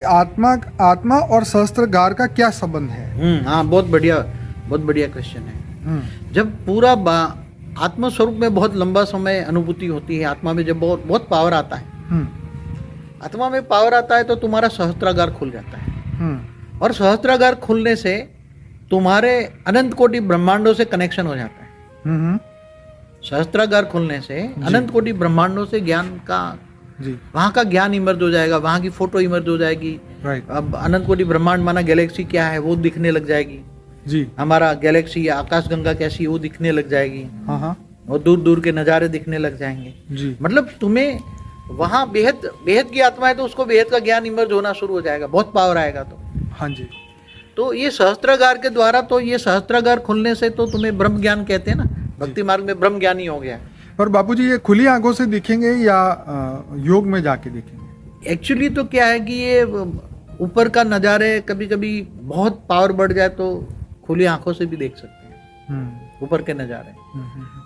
आत्मा आत्मा और सहस्त्रगार का क्या संबंध है? हाँ, बहुत बढ़िया क्वेश्चन है। जब पूरा आत्म स्वरूप में बहुत लंबा समय अनुभूति होती है, आत्मा में जब बहुत बहुत पावर आता है, आत्मा में पावर आता है तो तुम्हारा सहस्त्रागार खुल जाता है। और सहस्त्रागार खुलने से तुम्हारे अनंत कोटि ब्रह्मांडों से कनेक्शन हो जाता है। सहस्त्रागार खुलने से अनंत कोटि ब्रह्मांडों से ज्ञान का वहाँ का ज्ञान इमर्ज हो जाएगा, वहाँ की फोटो इमर्ज हो जाएगी। अब अनंत कोटि ब्रह्मांड माना गैलेक्सी क्या है वो दिखने लग जाएगी जी। हमारा गैलेक्सी आकाश गंगा कैसी है वो दिखने लग जाएगी। और दूर दूर के नज़ारे दिखने लग जाएंगे जी। मतलब तुम्हें वहाँ बेहद की आत्मा है तो उसको बेहद का ज्ञान इमर्ज होना शुरू हो जाएगा, बहुत पावर आएगा तो। हाँ जी। तो ये सहस्त्रागार के द्वारा, तो ये सहस्त्रागार खुलने से तो तुम्हें ब्रह्म ज्ञान कहते हैं ना, भक्ति मार्ग में ब्रह्म ज्ञानी हो गया। और बापूजी ये खुली आंखों से दिखेंगे या योग में जाके दिखेंगे? एक्चुअली तो क्या है कि ये ऊपर का नज़ारे कभी कभी बहुत पावर बढ़ जाए तो खुली आंखों से भी देख सकते हैं ऊपर के नज़ारे।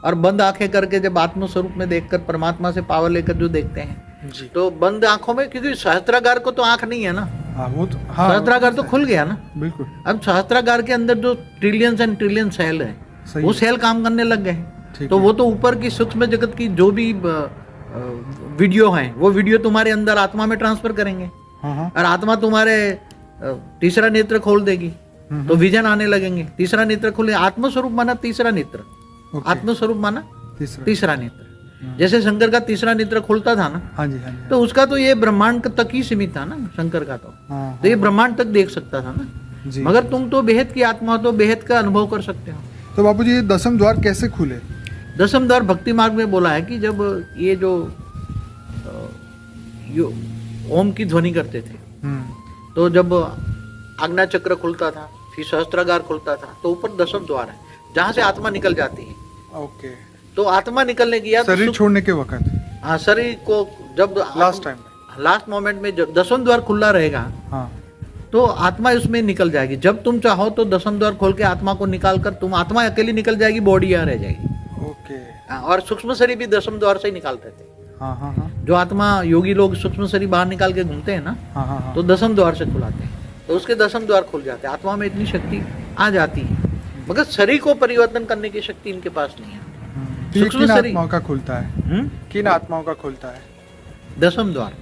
और बंद आंखें करके जब आत्म स्वरूप में देखकर परमात्मा से पावर लेकर जो देखते हैं जी। तो बंद आंखों में, क्योंकि सहस्त्रागार को तो आंख नहीं है ना, सहस्त्रागार तो खुल गया ना बिल्कुल। अब सहस्त्रागार के अंदर जो ट्रिलियंस एंड ट्रिलियन सेल है वो सेल काम करने लग गए, तो वो तो ऊपर की सूक्ष्म जगत की जो भी वीडियो है वो वीडियो तुम्हारे अंदर आत्मा में ट्रांसफर करेंगे। और आत्मा तुम्हारे तीसरा नेत्र खोल देगी तो विजन आने लगेंगे। तीसरा नेत्र खोले, आत्मस्वरूप माना तीसरा नेत्र, आत्मस्वरूप माना तीसरा नेत्र। जैसे शंकर का तीसरा नेत्र खुलता था ना, हाँ जी, हाँ जी। तो उसका तो ये ब्रह्मांड तक ही सीमित था ना शंकर का, तो ये ब्रह्मांड तक देख सकता था ना जी। मगर तुम तो बेहद की आत्मा हो तो बेहद का अनुभव कर सकते हो। तो बापूजी ये दसम द्वार कैसे खुले? दसम द्वार भक्ति मार्ग में बोला है कि जब ये जो ओम की ध्वनि करते थे तो जब आज्ञा चक्र खुलता था, फिर सहस्त्रागार खुलता था, तो ऊपर दसम द्वार है जहाँ से आत्मा निकल जाती है। ओके। तो आत्मा निकलने की या शरीर छोड़ने के वक्त, हाँ, शरीर को जब लास्ट मोमेंट में जब दसम द्वार खुला रहेगा हाँ। तो आत्मा उसमें निकल जाएगी। जब तुम चाहो तो दसम द्वार खोल के आत्मा को निकाल कर तुम, आत्मा अकेली निकल जाएगी, बॉडी यहाँ रह जाएगी। ओके। और सूक्ष्म शरीर भी दसम द्वार से ही निकालते थे। हाँ हाँ हाँ। जो आत्मा योगी लोग सूक्ष्म शरीर बाहर निकाल के घूमते हैं ना, हाँ हाँ हाँ। तो दसम द्वार से खुलाते हैं, तो उसके दसम द्वार खुल जाते हैं। आत्मा में इतनी शक्ति आ जाती है, मगर शरीर को परिवर्तन करने की शक्ति इनके पास नहीं है। सूक्ष्म शरीर आत्माओं का खुलता है, किन आत्माओं का खुलता है? दसम द्वार।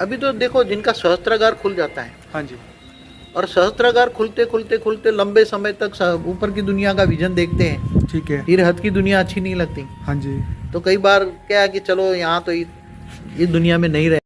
अभी तो देखो जिनका सहस्त्रागार खुल जाता है, हाँ जी, और सहस्त्रागार खुलते खुलते खुलते लंबे समय तक ऊपर की दुनिया का विजन देखते हैं, ठीक है, फिर हद की दुनिया अच्छी नहीं लगती, हाँ जी। तो कई बार क्या है कि चलो यहाँ तो ये दुनिया में नहीं रहे।